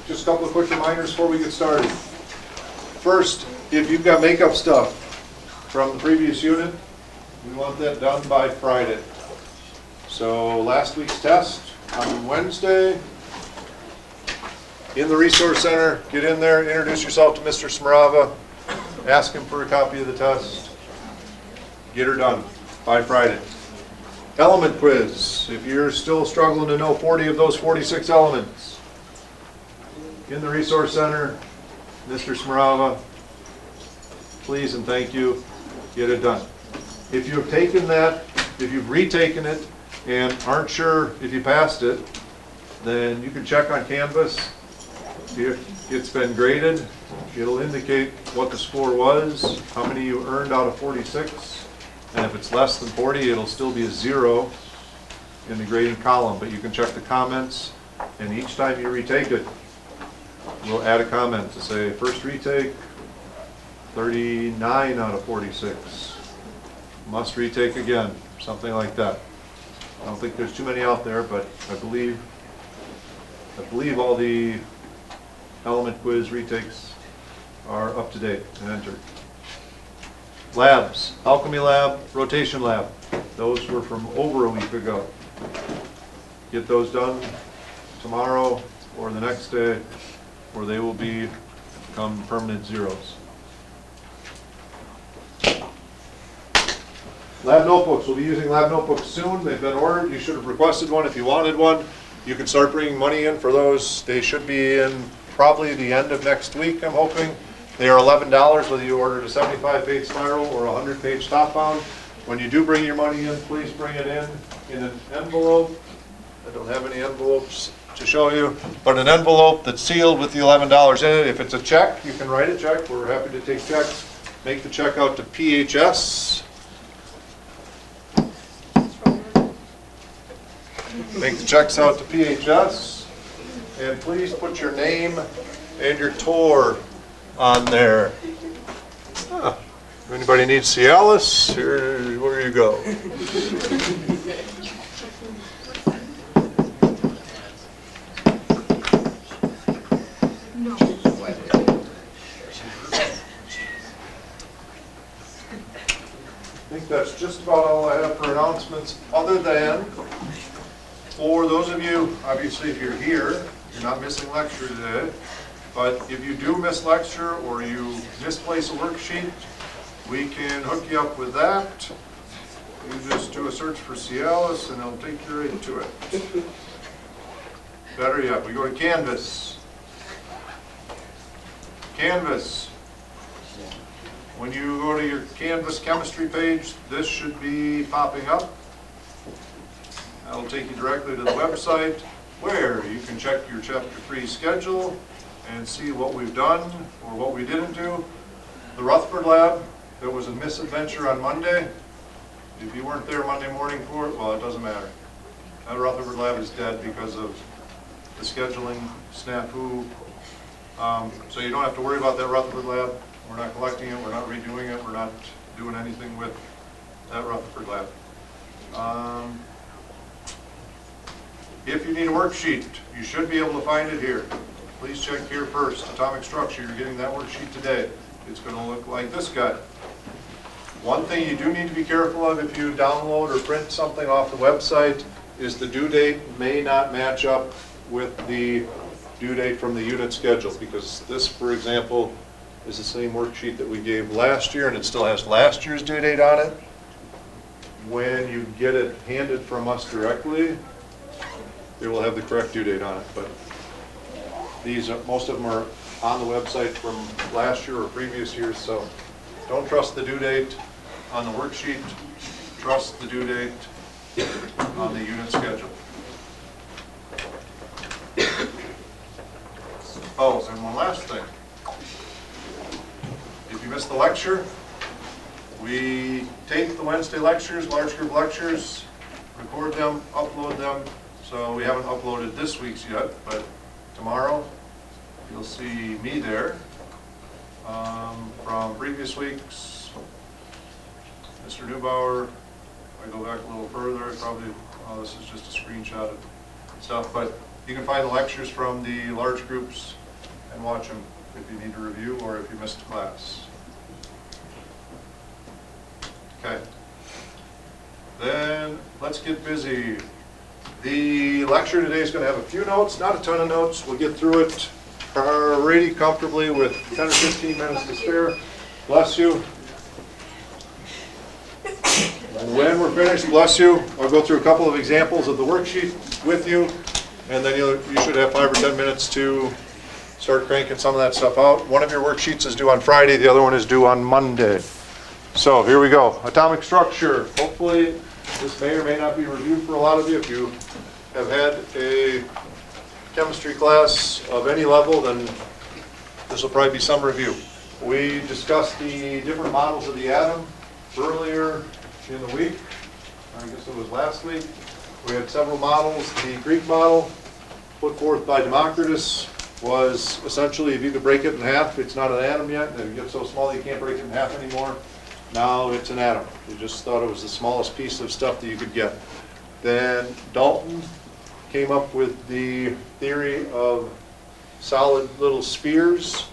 just a couple of quick reminders before we get started. First, if you've got makeup stuff from the previous unit, we want that done by Friday. So last week's test on Wednesday, in the Resource Center, get in there, introduce yourself to Mr. Smarava, ask him for a copy of the test, get her done by Friday. Element quiz, if you're still struggling to know 40 of those 46 elements, in the Resource Center, Mr. Smarava, please and thank you, get it done. If you've taken that, if you've retaken it and aren't sure if you passed it, then you can check on Canvas. If it's been graded, it'll indicate what the score was, how many you earned out of 46. And if it's less than 40, it'll still be a 0 in the grading column. But you can check the comments, and each time you retake it, we'll add a comment to say, first retake, 39 out of 46. Must retake again, something like that. I don't think there's too many out there, but I believe all the element quiz retakes are up to date and entered. Labs, alchemy lab, rotation lab. Those were from over a week ago. Get those done tomorrow or the next day, or they will become permanent zeros. Lab notebooks, we'll be using lab notebooks soon. They've been ordered. You should have requested one if you wanted one. You can start bringing money in for those. They should be in probably the end of next week, I'm hoping. They are $11 whether you ordered a 75-page spiral or a 100-page top bound. When you do bring your money in, please bring it in an envelope. I don't have any envelopes to show you, but an envelope that's sealed with the $11 in it. If it's a check, you can write a check. We're happy to take checks. Make the check out to PHS. Make the checks out to PHS. And please put your name and your tour on there. Huh. If anybody needs Cialis, here, where you go. No. I think that's just about all I have for announcements, other than, for those of you, obviously if you're here, you're not missing lecture today. But if you do miss lecture or you misplace a worksheet, we can hook you up with that. You just do a search for Cialis and it'll take you right to it. Better yet, we go to Canvas. Canvas. When you go to your Canvas chemistry page, this should be popping up. That'll take you directly to the website where you can check your Chapter 3 schedule and see what we've done or what we didn't do. The Rutherford lab, there was a misadventure on Monday. If you weren't there Monday morning for it, well, it doesn't matter. That Rutherford lab is dead because of the scheduling snafu. So you don't have to worry about that Rutherford lab. We're not collecting it, we're not redoing it, we're not doing anything with that Rutherford lab. If you need a worksheet, you should be able to find it here. Please check here first. Atomic structure, you're getting that worksheet today. It's going to look like this guy. One thing you do need to be careful of if you download or print something off the website is the due date may not match up with the due date from the unit schedule, because this, for example, is the same worksheet that we gave last year and it still has last year's due date on it. When you get it handed from us directly, it will have the correct due date on it. But these are, most of them are on the website from last year or previous years, so don't trust the due date on the worksheet, trust the due date on the unit schedule. Oh, and one last thing. If you missed the lecture, we tape the Wednesday lectures, large group lectures, record them, upload them. So we haven't uploaded this week's yet, but tomorrow you'll see me there. From previous weeks, Mr. Neubauer, if I go back a little further, I probably, this is just a screenshot of stuff, but You can find the lectures from the large groups and watch them if you need to review or if you missed class. Okay. Then let's get busy. The lecture today is going to have a few notes, not a ton of notes. We'll get through it already comfortably with 10 or 15 minutes to spare. Bless you. When we're finished, bless you, I'll go through a couple of examples of the worksheet with you, and then you should have 5 or 10 minutes to start cranking some of that stuff out. One of your worksheets is due on Friday, the other one is due on Monday. So here we go. Atomic structure. Hopefully this may or may not be reviewed for a lot of you. If you have had a chemistry class of any level, then this will probably be some review. We discussed the different models of the atom earlier in the week. I guess it was last week. We had several models. The Greek model put forth by Democritus was essentially, if you could break it in half, it's not an atom yet. If it gets so small you can't break it in half anymore, now it's an atom. You just thought it was the smallest piece of stuff that you could get. Then Dalton came up with the theory of solid little spheres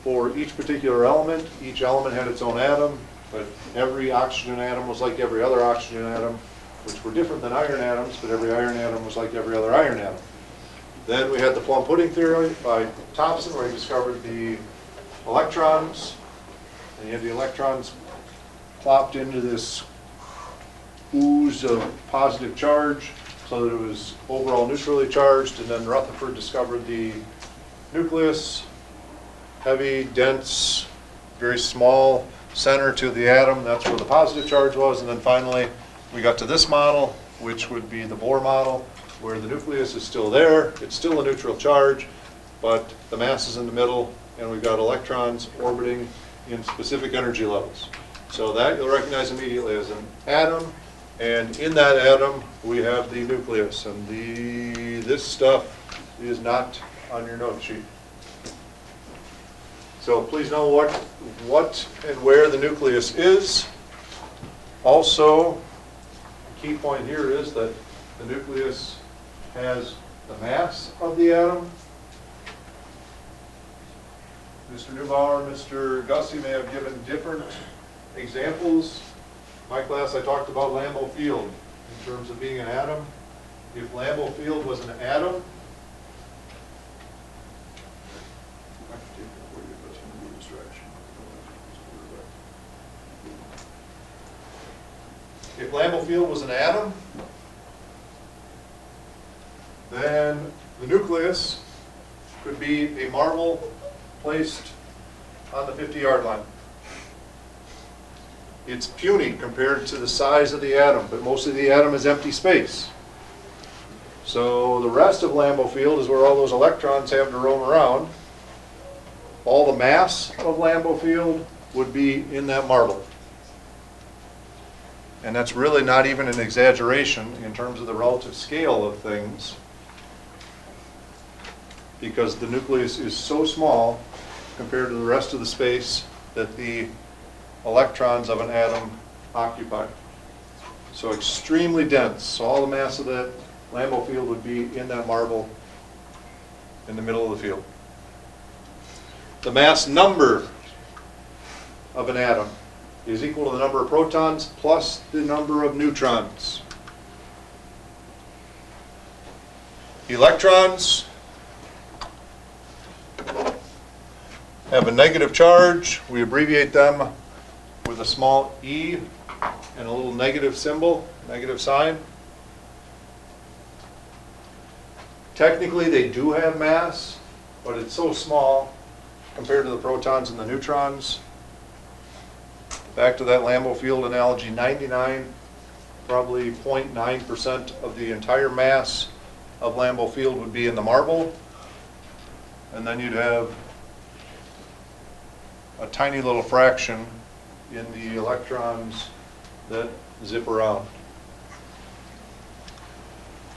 for each particular element. Each element had its own atom, but every oxygen atom was like every other oxygen atom, which were different than iron atoms, but every iron atom was like every other iron atom. Then we had the plum pudding theory by Thomson, where he discovered the electrons, and you had the electrons plopped into this ooze of positive charge so that it was overall neutrally charged. And then Rutherford discovered the nucleus, heavy, dense, very small center to the atom. That's where the positive charge was. And then finally we got to this model, which would be the Bohr model, where the nucleus is still there. It's still a neutral charge, but the mass is in the middle, and we've got electrons orbiting in specific energy levels. So that you'll recognize immediately as an atom, and in that atom we have the nucleus, and this stuff is not on your note sheet. So please know what and where the nucleus is. Also, the key point here is that the nucleus has the mass of the atom. Mr. Neubauer and Mr. Gussie may have given different examples. In my class I talked about Lambeau field in terms of being an atom. If Lambeau field was an atom, if Lambeau field was an atom, then the nucleus could be a marble placed on the 50-yard line. It's puny compared to the size of the atom, but most of the atom is empty space. So the rest of Lambeau field is where all those electrons have to roam around. All the mass of Lambeau field would be in that marble. And that's really not even an exaggeration in terms of the relative scale of things, because the nucleus is so small compared to the rest of the space that the electrons of an atom occupy. So extremely dense. So all the mass of that Lambeau field would be in that marble in the middle of the field. The mass number of an atom is equal to the number of protons plus the number of neutrons. Electrons have a negative charge. We abbreviate them with a small e and a little negative symbol, negative sign. Technically they do have mass, but it's so small compared to the protons and the neutrons. Back to that Lambeau field analogy, 99, probably 0.9% of the entire mass of Lambeau field would be in the marble, and then you'd have a tiny little fraction in the electrons that zip around.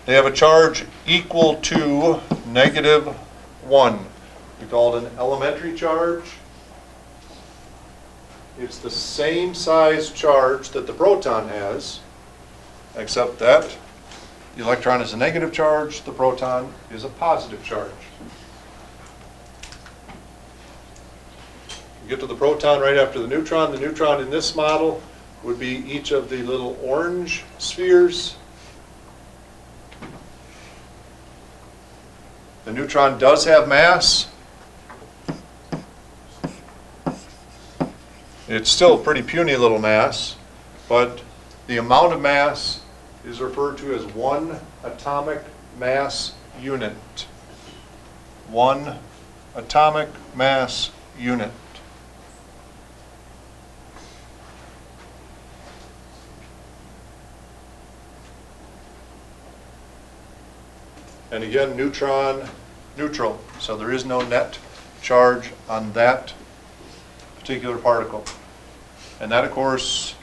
They have a charge equal to -1. We call it an elementary charge. It's the same size charge that the proton has, except that The electron is a negative charge, the proton is a positive charge. You get to the proton right after the neutron. The neutron in this model would be each of the little orange spheres. The neutron does have mass. It's still a pretty puny little mass, but the amount of mass is referred to as 1 atomic mass unit. 1 atomic mass unit. And again, neutron, neutral. So there is no net charge on that particular particle. And that, of course,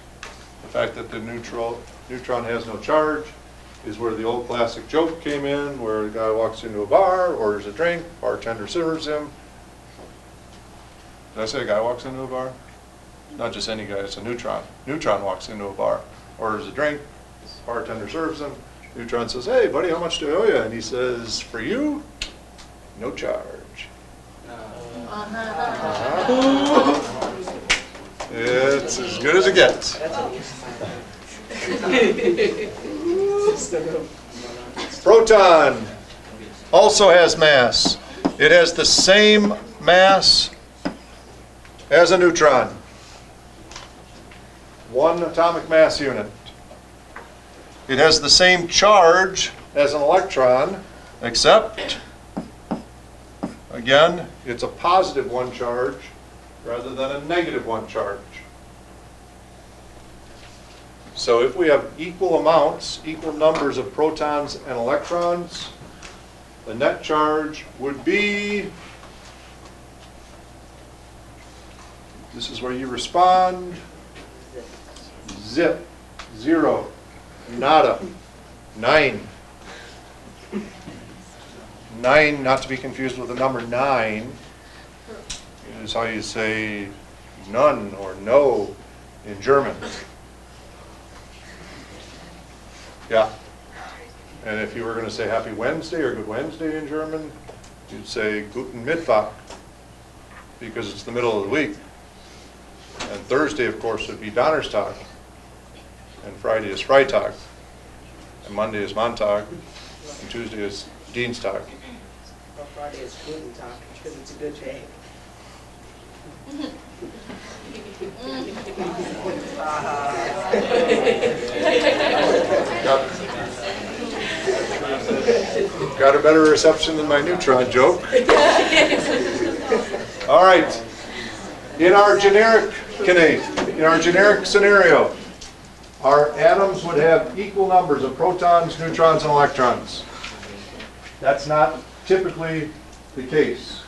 the fact that the neutron has no charge is where the old classic joke came in, where the guy walks into a bar, orders a drink, bartender serves him. Did I say a guy walks into a bar? Not just any guy, it's a neutron. Neutron walks into a bar, orders a drink, bartender serves him. Neutron says, "Hey, buddy, how much do I owe you?" And he says, "For you, no charge." It's as good as it gets. Proton also has mass. It has the same mass as a neutron. 1 atomic mass unit. It has the same charge as an electron, except, again, it's a positive 1 charge rather than a negative 1 charge. So if we have equal amounts, equal numbers of protons and electrons, the net charge would be, this is where you respond, zip, 0. Nada. 9. 9, not to be confused with the number 9, is how you say none or no in German. Yeah. And if you were going to say Happy Wednesday or Good Wednesday in German, you'd say Guten Mittwoch, because it's the middle of the week. And Thursday, of course, would be Donnerstag. And Friday is Freitag, and Monday is Montag, and Tuesday is Dienstag. Well, Friday is Guten Tag because it's a good day. Got a better reception than my neutron joke. All right. In our generic scenario, our atoms would have equal numbers of protons, neutrons, and electrons. That's not typically the case.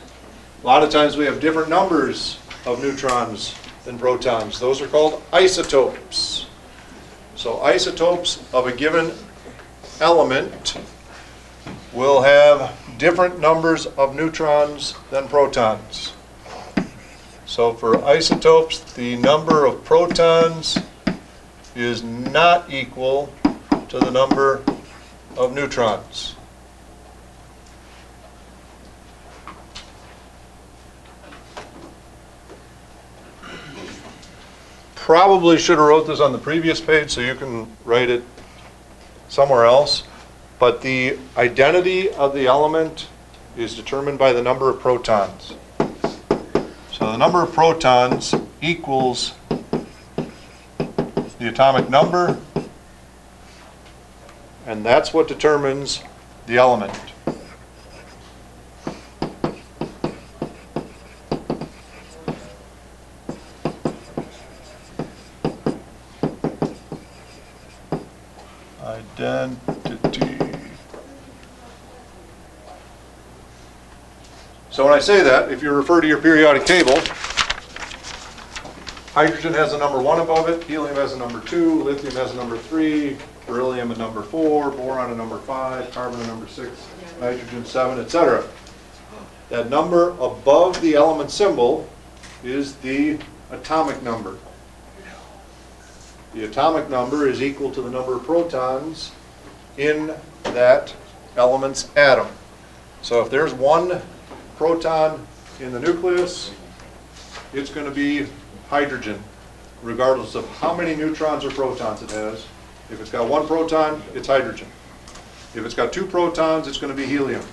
A lot of times we have different numbers of neutrons than protons. Those are called isotopes. So isotopes of a given element will have different numbers of neutrons than protons. So for isotopes, the number of protons is not equal to the number of neutrons. Probably should have wrote this on the previous page so you can write it somewhere else, but the identity of the element is determined by the number of protons. So the number of protons equals the atomic number, and that's what determines the element. Identity. So when I say that, if you refer to your periodic table, hydrogen has a number 1 above it, helium has a number 2, lithium has a number 3, beryllium a number 4, boron a number 5, carbon a number 6, nitrogen 7, etc. That number above the element symbol is the atomic number. The atomic number is equal to the number of protons in that element's atom. So if there's one proton in the nucleus, it's going to be hydrogen, regardless of how many neutrons or protons it has. If it's got one proton, it's hydrogen. If it's got two protons, it's going to be helium,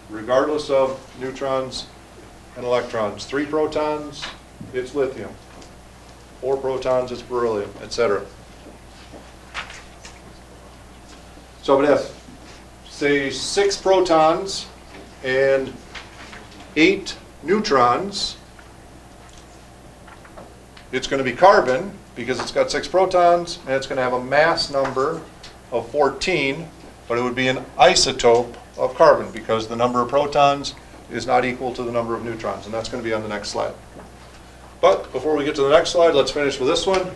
regardless of neutrons and electrons. 3 protons, it's lithium. 4 protons, it's beryllium, etc. So if it has, say, 6 protons and 8 neutrons, it's going to be carbon because it's got 6 protons, and it's going to have a mass number of 14, but it would be an isotope of carbon because the number of protons is not equal to the number of neutrons, and that's going to be on the next slide. But before we get to the next slide, let's finish with this one.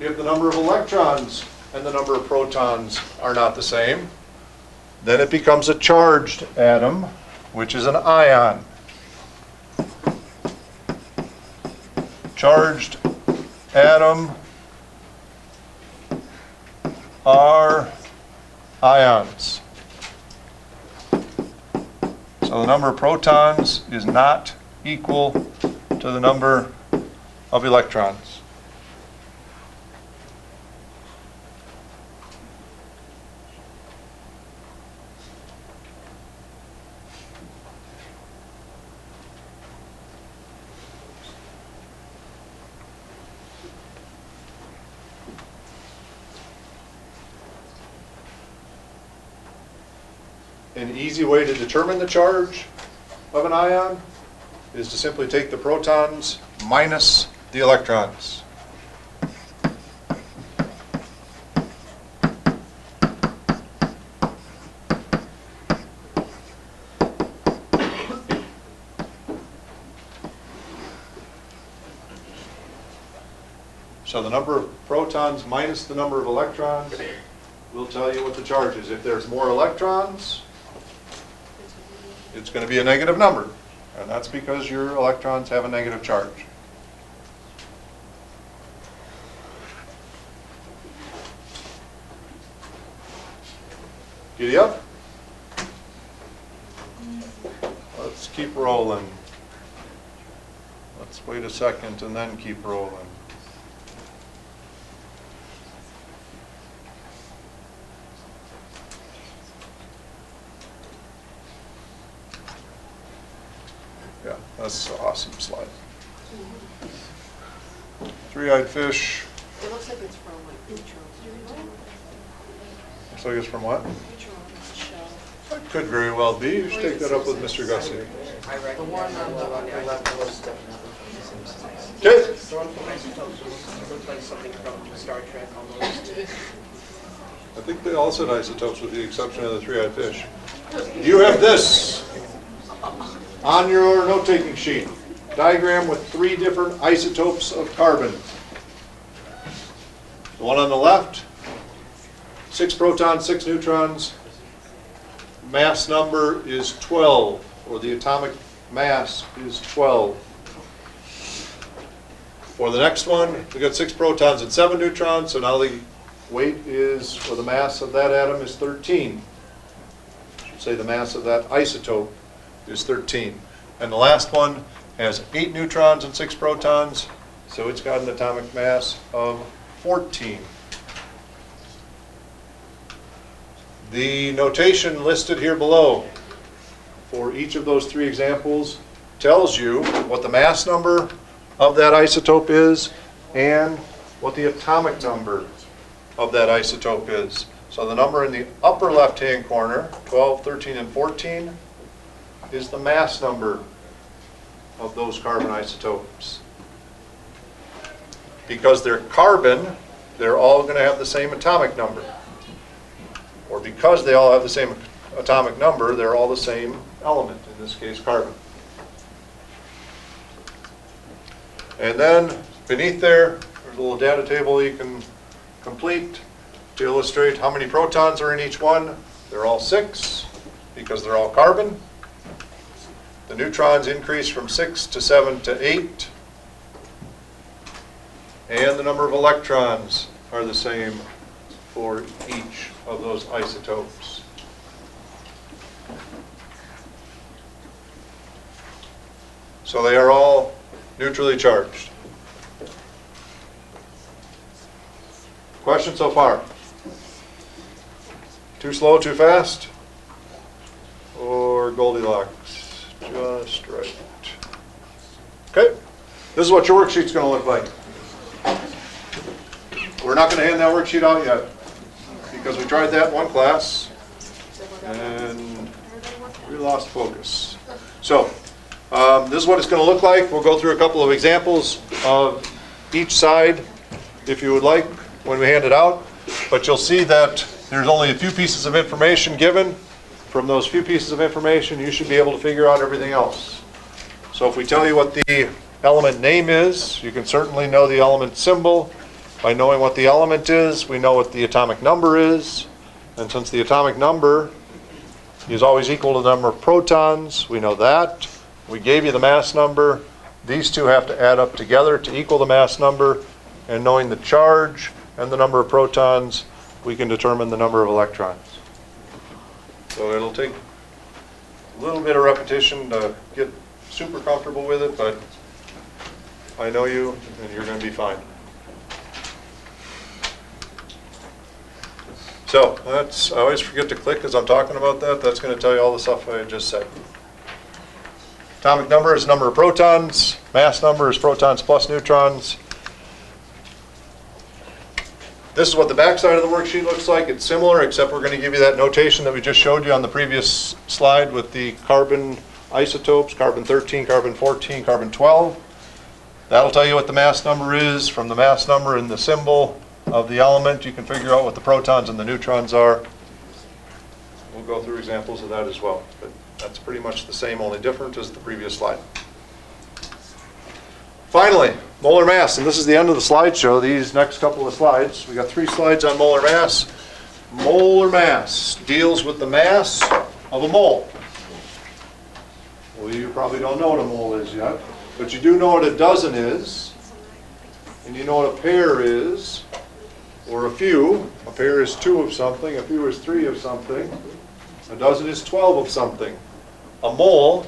If the number of electrons and the number of protons are not the same, then it becomes a charged atom, which is an ion. Charged atom are ions. So the number of protons is not equal to the number of electrons. An easy way to determine the charge of an ion is to simply take the protons minus the electrons. So the number of protons minus the number of electrons will tell you what the charge is. If there's more electrons, it's going to be a negative number, and that's because your electrons have a negative charge. Giddy up? Let's keep rolling. Let's wait a second and then keep rolling. Yeah, that's an awesome slide. Three-eyed fish. It looks like it's from like neutrons. Looks like it's from what? Neutrons shell. That could very well be. You should take that up with Mr. Gussie. I reckon the one on the left was definitely. Okay. The one from isotopes looks like something from Star Trek almost. I think they all said isotopes with the exception of the three-eyed fish. You have this on your note-taking sheet. Diagram with 3 different isotopes of carbon. The one on the left, 6 protons, 6 neutrons. Mass number is 12, or the atomic mass is 12. For the next one, we got 6 protons and 7 neutrons, so now the weight is, or the mass of that atom is 13. I should say the mass of that isotope is 13. And the last one has 8 neutrons and 6 protons, so it's got an atomic mass of 14. The notation listed here below for each of those 3 examples tells you what the mass number of that isotope is and what the atomic number of that isotope is. So the number in the upper left-hand corner, 12, 13, and 14, is the mass number of those carbon isotopes. Because they're carbon, they're all going to have the same atomic number. Or because they all have the same atomic number, they're all the same element, in this case carbon. And then beneath there's a little data table you can complete to illustrate how many protons are in each one. They're all 6 because they're all carbon. The neutrons increase from 6 to 7 to 8. And the number of electrons are the same for each of those isotopes. So they are all neutrally charged. Question so far? Too slow, too fast? Or Goldilocks? Just right. Okay, this is what your worksheet's going to look like. We're not going to hand that worksheet out yet because we tried that in one class and we lost focus. So this is what it's going to look like. We'll go through a couple of examples of each side if you would like when we hand it out. But you'll see that there's only a few pieces of information given. From those few pieces of information, you should be able to figure out everything else. So if we tell you what the element name is, you can certainly know the element symbol. By knowing what the element is, we know what the atomic number is. And since the atomic number is always equal to the number of protons, we know that. We gave you the mass number. These two have to add up together to equal the mass number. And knowing the charge and the number of protons, we can determine the number of electrons. So it'll take a little bit of repetition to get super comfortable with it, but I know you and you're going to be fine. So that's, I always forget to click as I'm talking about that. That's going to tell you all the stuff I just said. Atomic number is number of protons. Mass number is protons plus neutrons. This is what the back side of the worksheet looks like. It's similar, except we're going to give you that notation that we just showed you on the previous slide with the carbon isotopes, carbon 13, carbon 14, carbon 12. That'll tell you what the mass number is. From the mass number and the symbol of the element, you can figure out what the protons and the neutrons are. We'll go through examples of that as well. But that's pretty much the same, only different as the previous slide. Finally, molar mass, and this is the end of the slideshow, these next couple of slides. We got 3 slides on molar mass. Molar mass deals with the mass of a mole. Well, you probably don't know what a mole is yet, but you do know what a dozen is, and you know what a pair is, or a few. A pair is 2 of something, a few is 3 of something, a dozen is 12 of something. A mole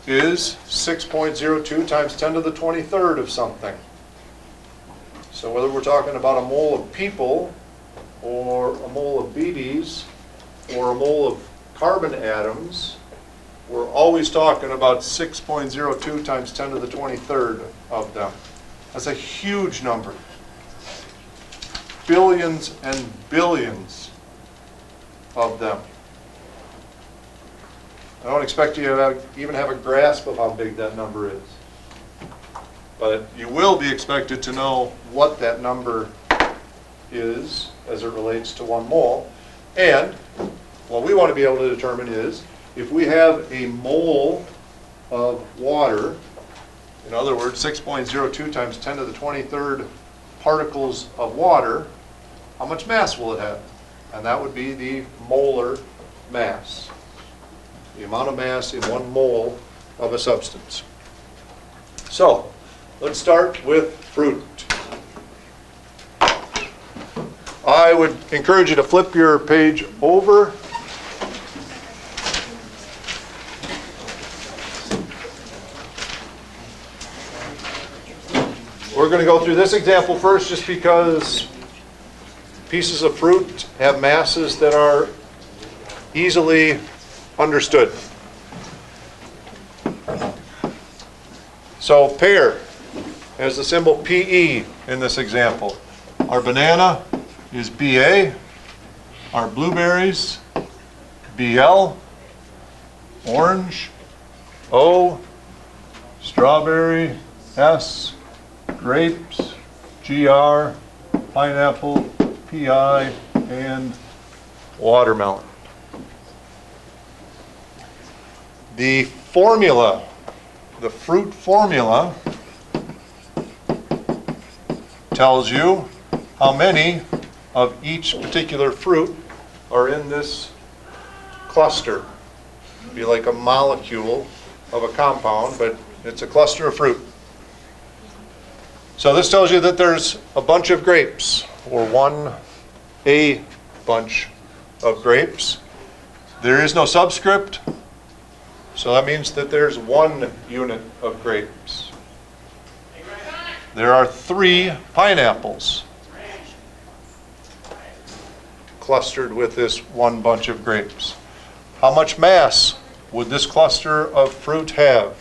is 6.02 times 10 to the 23rd of something. So whether we're talking about a mole of people, or a mole of BDs, or a mole of carbon atoms, we're always talking about 6.02 times 10 to the 23rd of them. That's a huge number. Billions and billions of them. I don't expect you to even have a grasp of how big that number is. But you will be expected to know what that number is as it relates to 1 mole. And what we want to be able to determine is if we have a mole of water, in other words, 6.02 times 10 to the 23rd particles of water, how much mass will it have? And that would be the molar mass. The amount of mass in 1 mole of a substance. So, let's start with fruit. I would encourage you to flip your page over. We're going to go through this example first just because pieces of fruit have masses that are easily understood. So pear has the symbol PE in this example. Our banana is BA. Our blueberries, BL. Orange, O. Strawberry, S. Grapes, GR. Pineapple, PI. And watermelon. The formula, the fruit formula, tells you how many of each particular fruit are in this cluster. It'd be like a molecule of a compound, but it's a cluster of fruit. So this tells you that there's a bunch of grapes, or a bunch of grapes. There is no subscript, so that means that there's 1 unit of grapes. There are 3 pineapples clustered with this 1 bunch of grapes. How much mass would this cluster of fruit have?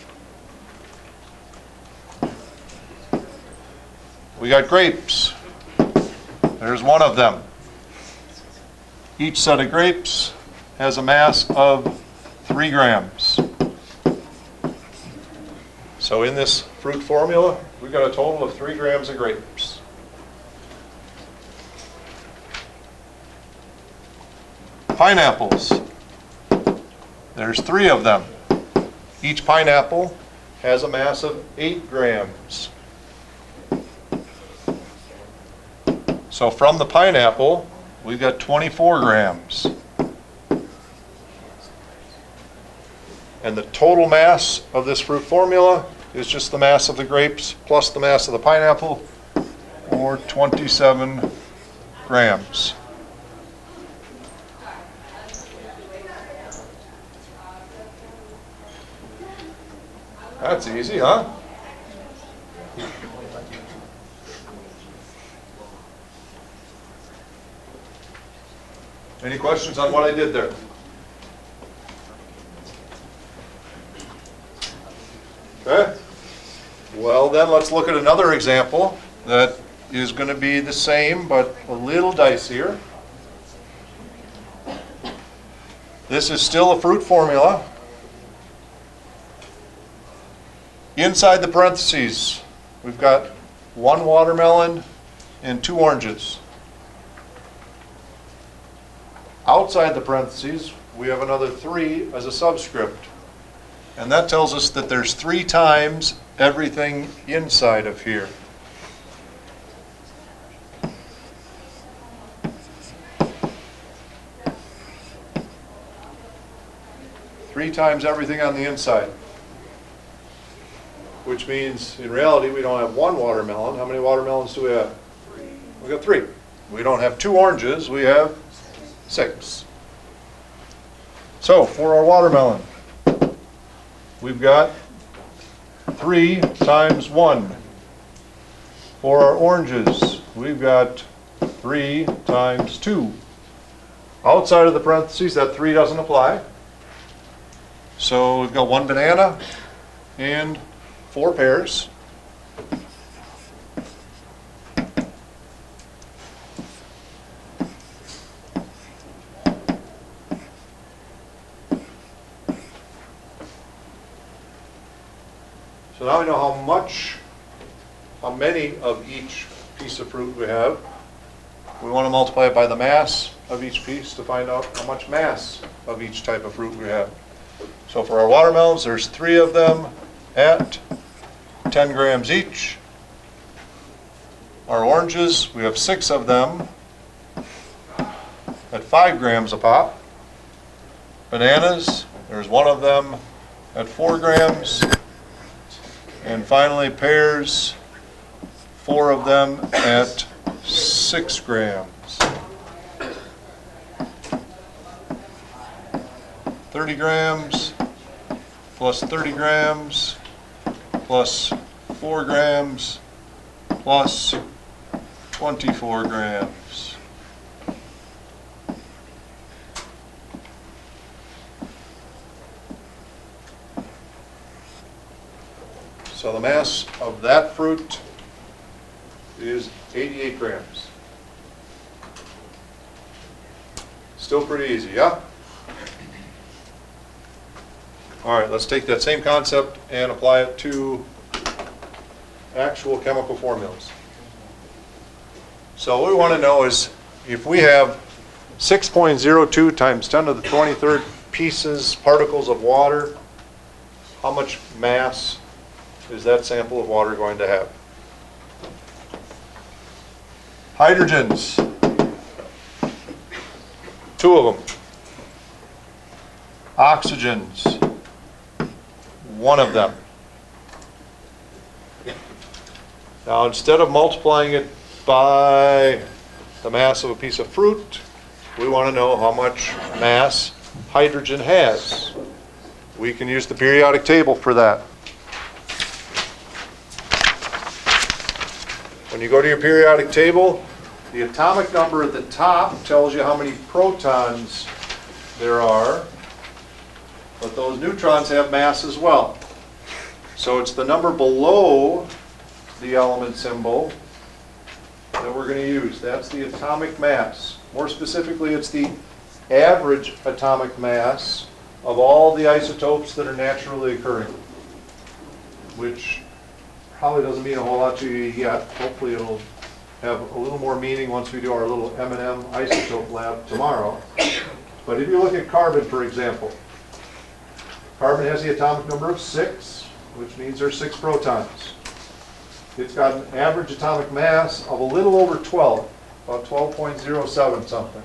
We got grapes. There's 1 of them. Each set of grapes has a mass of 3 grams. So in this fruit formula, we've got a total of 3 grams of grapes. Pineapples. There's 3 of them. Each pineapple has a mass of 8 grams. So from the pineapple, we've got 24 grams. And the total mass of this fruit formula is just the mass of the grapes plus the mass of the pineapple, or 27 grams. That's easy, huh? Any questions on what I did there? Okay. Well, then let's look at another example that is going to be the same but a little dicier. This is still a fruit formula. Inside the parentheses, we've got 1 watermelon and 2 oranges. Outside the parentheses, we have another 3 as a subscript. And that tells us that there's 3 times everything inside of here. Three times everything on the inside. Which means, in reality, we don't have 1 watermelon. How many watermelons do we have? 3. We got 3. We don't have 2 oranges, we have 6. So, for our watermelon, we've got 3 times 1. For our oranges, we've got 3 times 2. Outside of the parentheses, that 3 doesn't apply. So we've got 1 banana and 4 pears. So now we know how many of each piece of fruit we have. We want to multiply it by the mass of each piece to find out how much mass of each type of fruit we have. So for our watermelons, there's 3 of them at 10 grams each. Our oranges, we have 6 of them at 5 grams a pop. Bananas, there's 1 of them at 4 grams. And finally, pears, 4 of them at 6 grams. 30 grams plus 30 grams plus 4 grams plus 24 grams. So the mass of that fruit is 88 grams. Still pretty easy, yeah? All right, let's take that same concept and apply it to actual chemical formulas. So what we want to know is if we have 6.02 times 10 to the 23rd particles of water, how much mass is that sample of water going to have? Hydrogens, 2 of them. Oxygens, 1 of them. Now instead of multiplying it by the mass of a piece of fruit, we want to know how much mass hydrogen has. We can use the periodic table for that. When you go to your periodic table, the atomic number at the top tells you how many protons there are, but those neutrons have mass as well. So it's the number below the element symbol that we're going to use. That's the atomic mass. More specifically, it's the average atomic mass of all the isotopes that are naturally occurring, which probably doesn't mean a whole lot to you yet. Hopefully it'll have a little more meaning once we do our little M&M isotope lab tomorrow. But if you look at carbon, for example, carbon has the atomic number of 6, which means there's 6 protons. It's got an average atomic mass of a little over 12, about 12.07 something.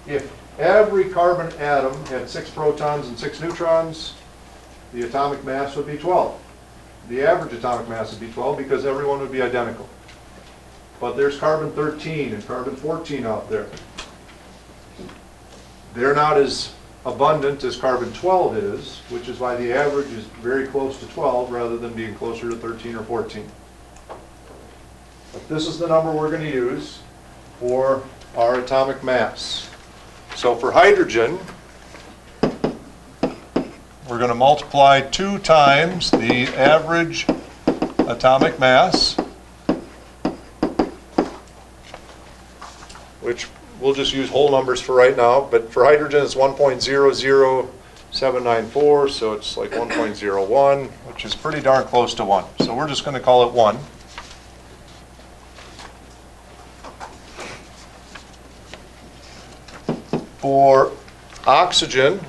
If every carbon atom had 6 protons and 6 neutrons, the atomic mass would be 12. The average atomic mass would be 12 because everyone would be identical. But there's carbon 13 and carbon 14 out there. They're not as abundant as carbon 12 is, which is why the average is very close to 12 rather than being closer to 13 or 14. But this is the number we're going to use for our atomic mass. So for hydrogen, we're going to multiply 2 times the average atomic mass, which we'll just use whole numbers for right now, but for hydrogen it's 1.00794, so it's like 1.01, which is pretty darn close to 1. So we're just going to call it 1. For oxygen,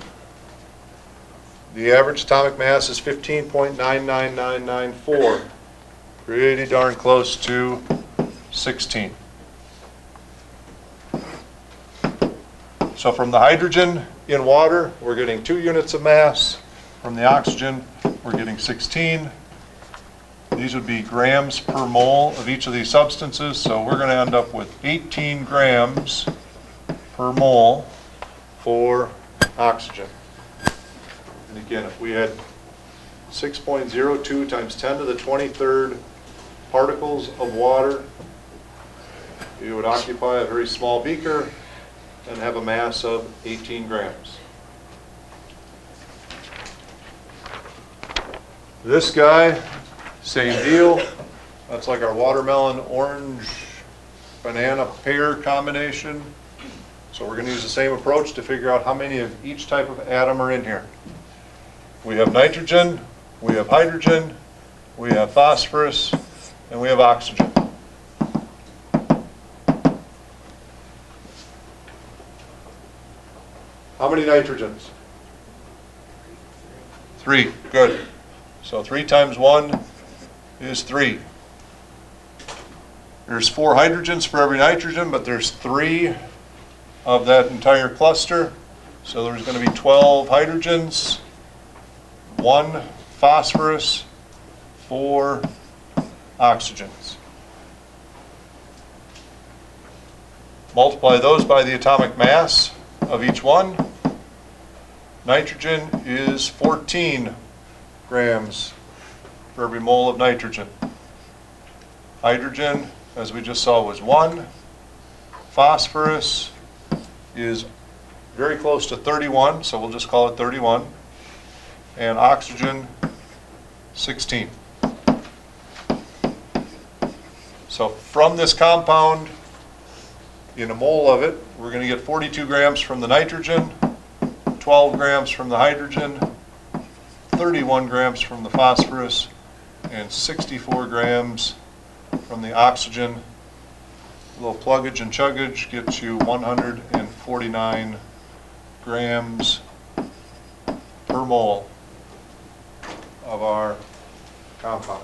the average atomic mass is 15.99994, pretty darn close to 16. So from the hydrogen in water, we're getting 2 units of mass. From the oxygen, we're getting 16. These would be grams per mole of each of these substances, so we're going to end up with 18 grams per mole for oxygen. And again, if we had 6.02 times 10 to the 23rd particles of water, you would occupy a very small beaker and have a mass of 18 grams. This guy, same deal. That's like our watermelon, orange, banana, pear combination. So we're going to use the same approach to figure out how many of each type of atom are in here. We have nitrogen, we have hydrogen, we have phosphorus, and we have oxygen. How many nitrogens? 3, good. So 3 times 1 is 3. There's 4 hydrogens for every nitrogen, but there's 3 of that entire cluster. So there's going to be 12 hydrogens, 1 phosphorus, 4 oxygens. Multiply those by the atomic mass of each one. Nitrogen is 14 grams for every mole of nitrogen. Hydrogen, as we just saw, was 1. Phosphorus is very close to 31, so we'll just call it 31. And oxygen, 16. So from this compound, in a mole of it, we're going to get 42 grams from the nitrogen, 12 grams from the hydrogen, 31 grams from the phosphorus, and 64 grams from the oxygen. A little pluggage and chuggage gets you 149 grams per mole of our compound.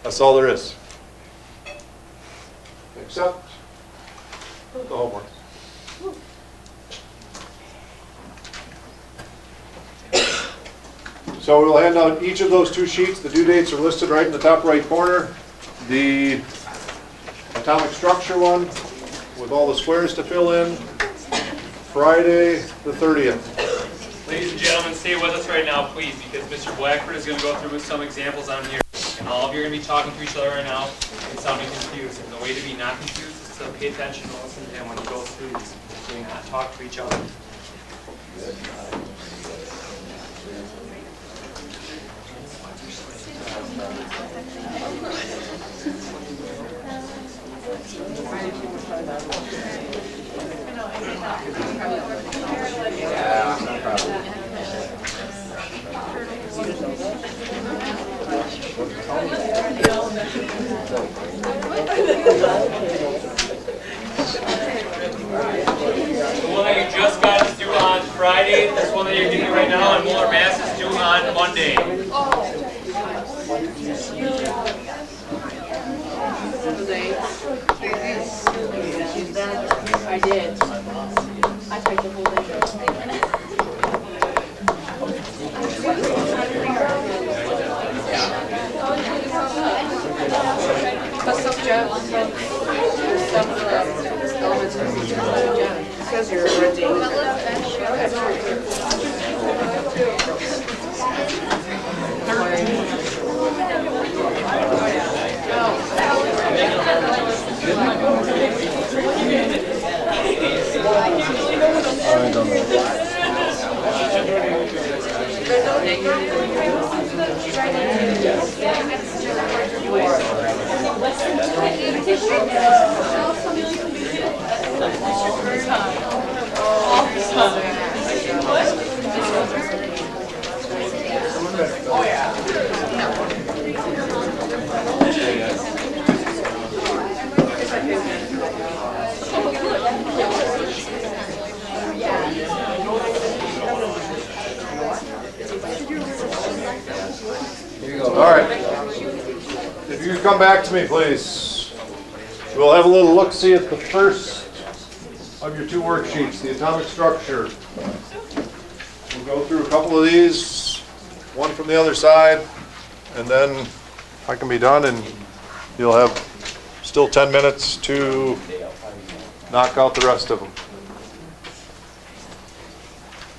That's all there is. Except the homework. So So we'll hand out each of those 2 sheets. The due dates are listed right in the top right corner. The atomic structure one with all the squares to fill in, Friday the 30th. Ladies and gentlemen, stay with us right now, please, because Mr. Blackford is going to go through some examples on here. And all of you are going to be talking to each other right now and sounding confused. And the way to be not confused is to pay attention and listen to him when he goes through these. So you not talk to each other. The one that you just got is due on Friday. This one that you're getting right now on Molar Mass is due on Monday. I did. I typed the whole thing. What's up, Jeff? Because you're renting. All right. If you could come back to me, please. We'll have a little look-see at the first of your 2 worksheets, the atomic structure. We'll go through a couple of these, one from the other side, and then I can be done, and you'll have still 10 minutes to knock out the rest of them.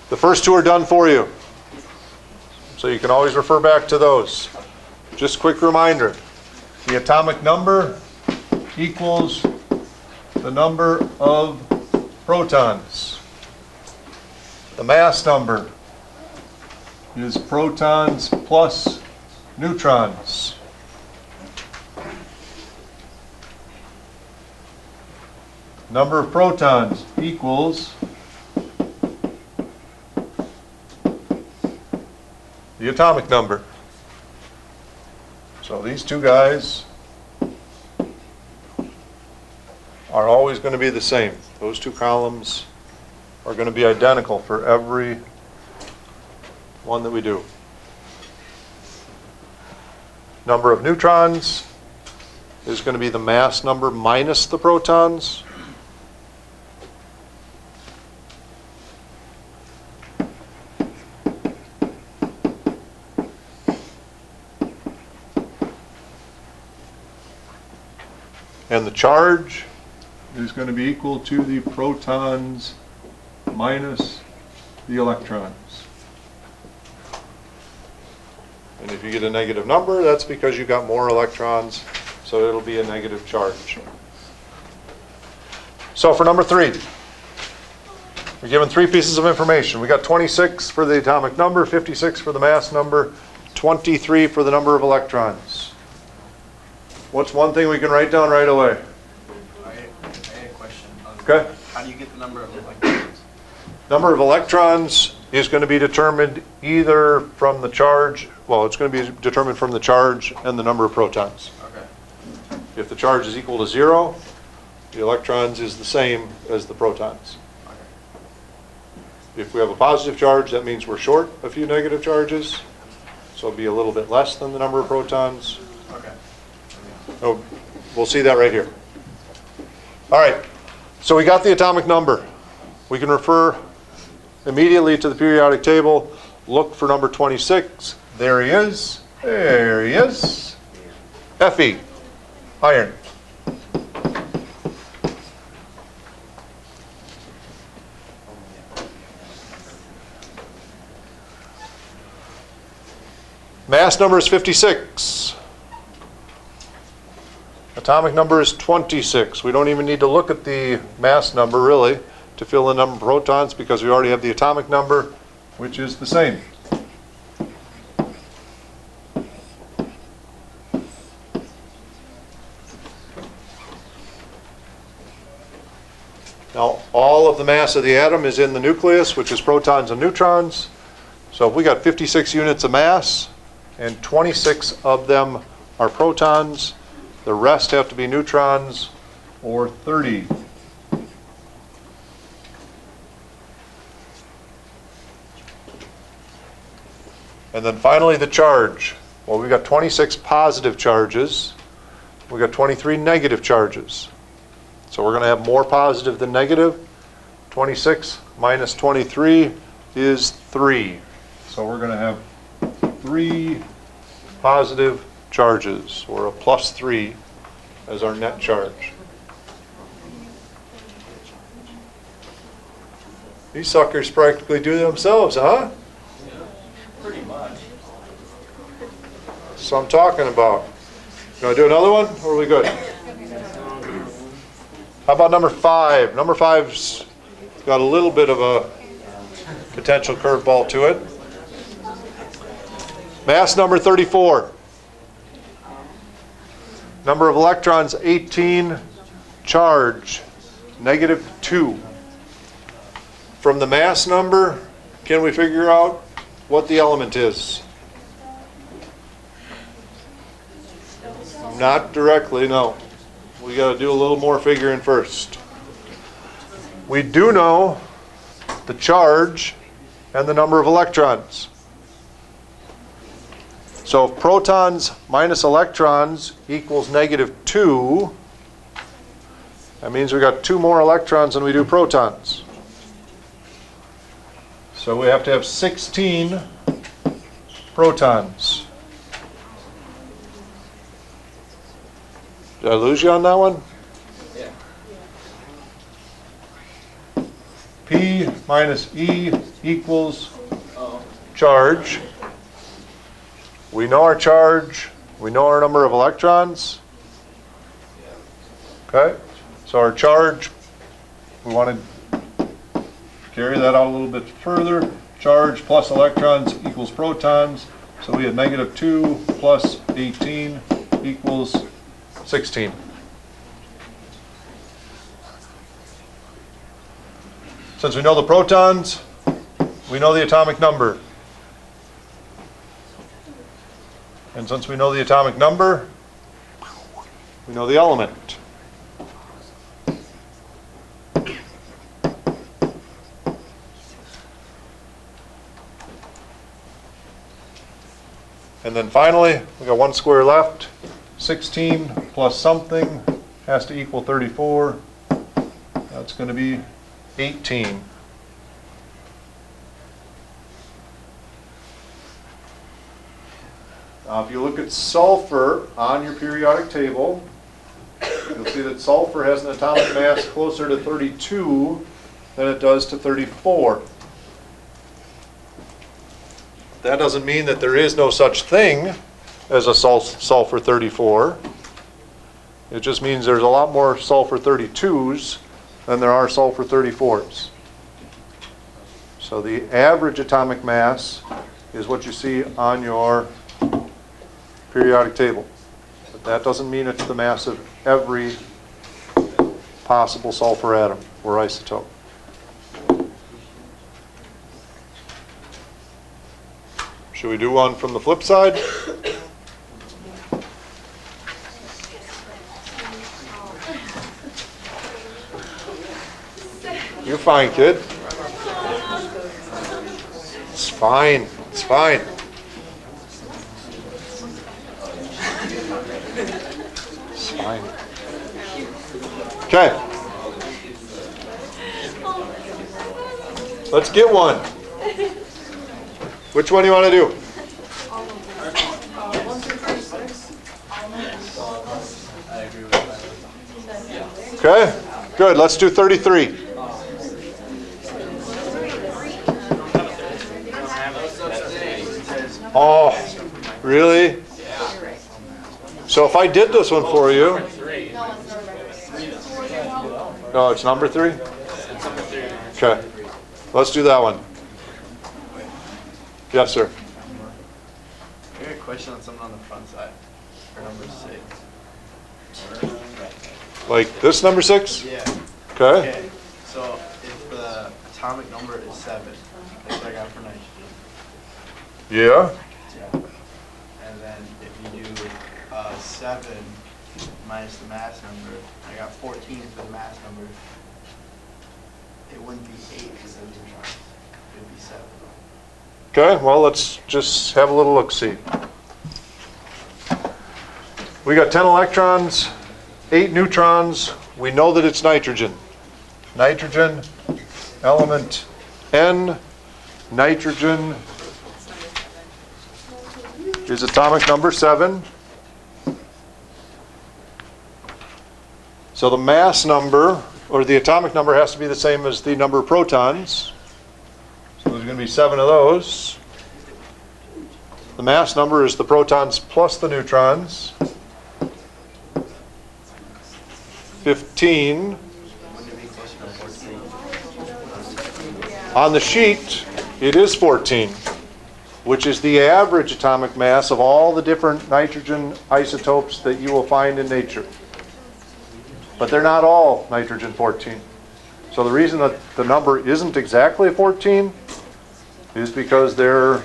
The first 2 are done for you, so you can always refer back to those. Just quick reminder, the atomic number equals the number of protons. The mass number is protons plus neutrons. Number of protons equals the atomic number. So these 2 guys are always going to be the same. Those 2 columns are going to be identical for every one that we do. Number of neutrons is going to be the mass number minus the protons. And the charge is going to be equal to the protons minus the electrons. And if you get a negative number, that's because you got more electrons, so it'll be a negative charge. So for number 3, we're given 3 pieces of information. We got 26 for the atomic number, 56 for the mass number, 23 for the number of electrons. What's one thing we can write down right away? I had a question. Okay. How do you get the number of electrons? Number of electrons is going to be determined either from the charge, well, it's going to be determined from the charge and the number of protons. Okay. If the charge is equal to 0, the electrons is the same as the protons. Okay. If we have a positive charge, that means we're short a few negative charges, so it'll be a little bit less than the number of protons. Okay. Oh, we'll see that right here. All right, so we got the atomic number. We can refer immediately to the periodic table, look for number 26, There he is. There he is. Fe, iron. Mass number is 56. Atomic number is 26. We don't even need to look at the mass number really to fill the number of protons because we already have the atomic number, which is the same. Now, all of the mass of the atom is in the nucleus, which is protons and neutrons. So if we got 56 units of mass, and 26 of them are protons, the rest have to be neutrons, or 30. And then finally the charge. Well, we've got 26 positive charges. We've got 23 negative charges. So we're going to have more positive than negative. 26 minus 23 is 3. So we're going to have 3 positive charges, or a plus 3 as our net charge. These suckers practically do themselves, huh? Pretty much. That's what I'm talking about. You want to do another one, or are we good? How about number 5? Number 5's got a little bit of a potential curveball to it. Mass number 34. Number of electrons 18. Charge -2. From the mass number, can we figure out what the element is? Not directly, no. We got to do a little more figuring first. We do know the charge and the number of electrons. So if protons minus electrons equals -2, that means we got 2 more electrons than we do protons. So we have to have 16 protons. Did I lose you on that one? Yeah. P minus E equals charge. We know our charge. We know our number of electrons. Okay? So our charge, we want to carry that out a little bit further. Charge plus electrons equals protons. So we have -2 plus 18 equals 16. Since we know the protons, we know the atomic number. And since we know the atomic number, we know the element. And then finally, we got 1 square left. 16 plus something has to equal 34. That's going to be 18. Now, if you look at sulfur on your periodic table, you'll see that sulfur has an atomic mass closer to 32 than it does to 34. That doesn't mean that there is no such thing as a sulfur 34. It just means there's a lot more sulfur 32s than there are sulfur 34s. So the average atomic mass is what you see on your periodic table. But that doesn't mean it's the mass of every possible sulfur atom or isotope. Should we do one from the flip side? You're fine, kid. It's fine. It's fine. It's fine. Okay. Let's get one. Which one do you want to do? Okay, good. Let's do 33. Oh, really? So if I did this one for you, no, it's number 3? Okay, let's do that one. Yes, sir. I got a question on something on the front side, for number 6. Like this number 6? Yeah. Okay. Okay, so if the atomic number is 7, that's what I got for nitrogen. Yeah. Yeah. And then if you do 7 minus the mass number, I got 14 for the mass number. It wouldn't be 8 because of neutrons. It would be 7. Okay, well, let's just have a little look-see. We got 10 electrons, 8 neutrons. We know that it's nitrogen. Nitrogen, element N, nitrogen is atomic number 7. So the mass number, or the atomic number, has to be the same as the number of protons. So there's going to be 7 of those. The mass number is the protons plus the neutrons. 15. Wouldn't it be closer to 14? On the sheet, it is 14, which is the average atomic mass of all the different nitrogen isotopes that you will find in nature. But they're not all nitrogen 14. So the reason that the number isn't exactly 14 is because there's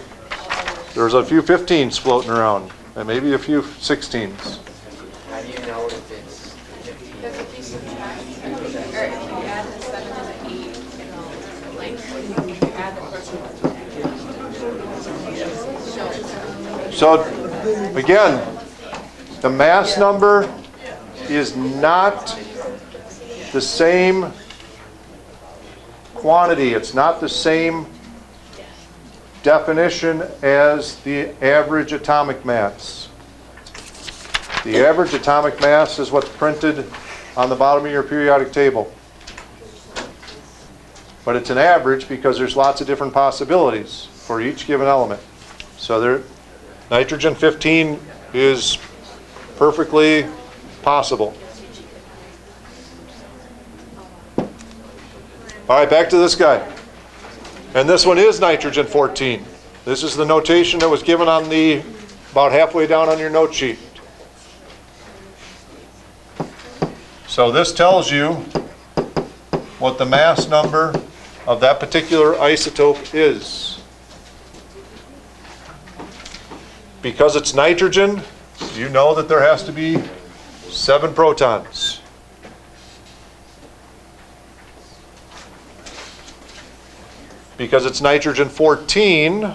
a few 15s floating around, and maybe a few 16s. How do you know if it's 15? Because if you subtract, or if you add the 7 and the 8, like, if you add the first one. So again, the mass number is not the same quantity. It's not the same definition as the average atomic mass. The average atomic mass is what's printed on the bottom of your periodic table. But it's an average because there's lots of different possibilities for each given element. So there, nitrogen 15 is perfectly possible. All right, back to this guy. And this one is nitrogen 14. This is the notation that was given on the, about halfway down on your note sheet. So this tells you what the mass number of that particular isotope is. Because it's nitrogen, you know that there has to be 7 protons. Because it's nitrogen 14,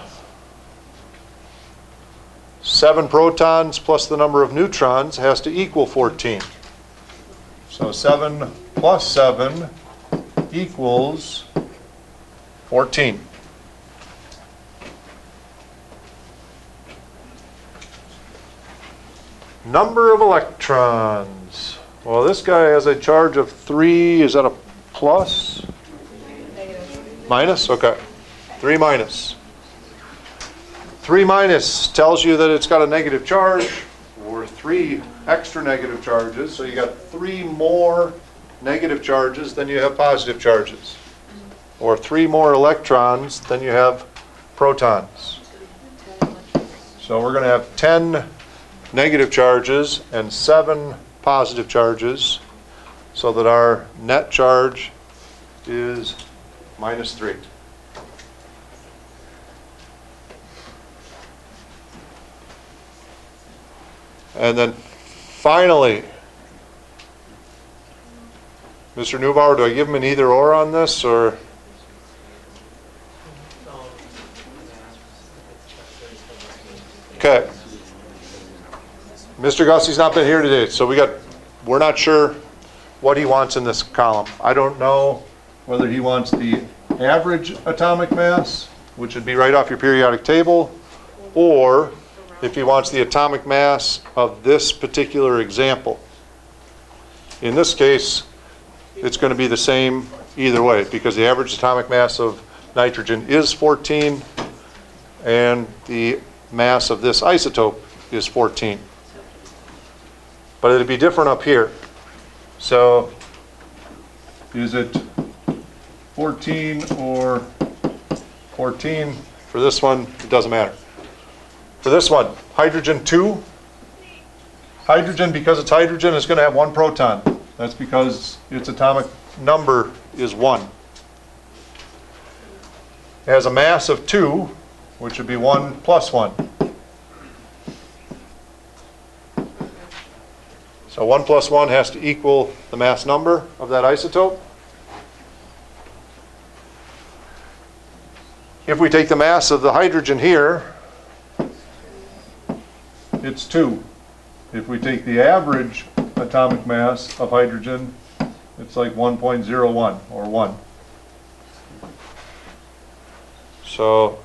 7 protons plus the number of neutrons has to equal 14. So 7 plus 7 equals 14. Number of electrons. Well, this guy has a charge of 3. Is that a plus? Minus? Okay. 3 minus. 3 minus tells you that it's got a negative charge, or 3 extra negative charges. So you got 3 more negative charges than you have positive charges. Or 3 more electrons than you have protons. So we're going to have 10 negative charges and 7 positive charges, so that our net charge is minus 3. And then finally, Mr. Neubauer, do I give him an either or on this, or? Okay. Mr. Gussie's not been here today, so we're not sure what he wants in this column. I don't know whether he wants the average atomic mass, which would be right off your periodic table, or if he wants the atomic mass of this particular example. In this case, it's going to be the same either way, because the average atomic mass of nitrogen is 14, and the mass of this isotope is 14. But it'll be different up here. So is it 14 or 14? For this one, it doesn't matter. For this one, hydrogen 2. Hydrogen, because it's hydrogen, is going to have 1 proton. That's because its atomic number is 1. It has a mass of 2, which would be 1 plus 1. So 1 plus 1 has to equal the mass number of that isotope. If we take the mass of the hydrogen here, it's 2. If we take the average atomic mass of hydrogen, it's like 1.01 or 1. So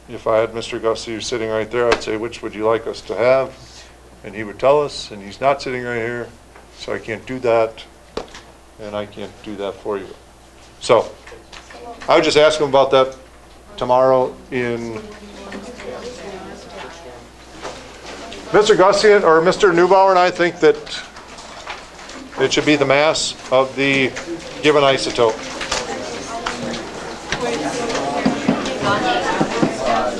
if I had Mr. Gussie sitting right there, I'd say, which would you like us to have? And he would tell us, and he's not sitting right here, so I can't do that, and I can't do that for you. So I would just ask him about that tomorrow in Mr. Gussie or Mr. Neubauer and I think that it should be the mass of the given isotope.